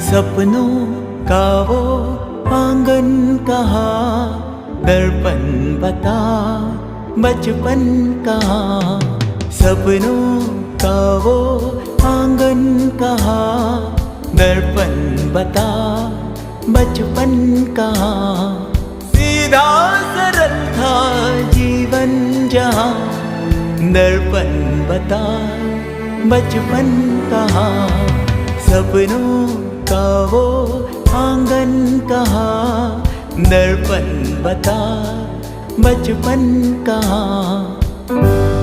सपनों का वो आंगन कहाँ, दर्पण बता बचपन कहाँ। सपनों का वो आंगन कहाँ, दर्पण बता बचपन कहाँ। सीधा सरल था जीवन जहाँ, दर्पण बता बचपन कहाँ। सपनों का वो आंगन कहाँ, दर्पण बता बचपन कहाँ।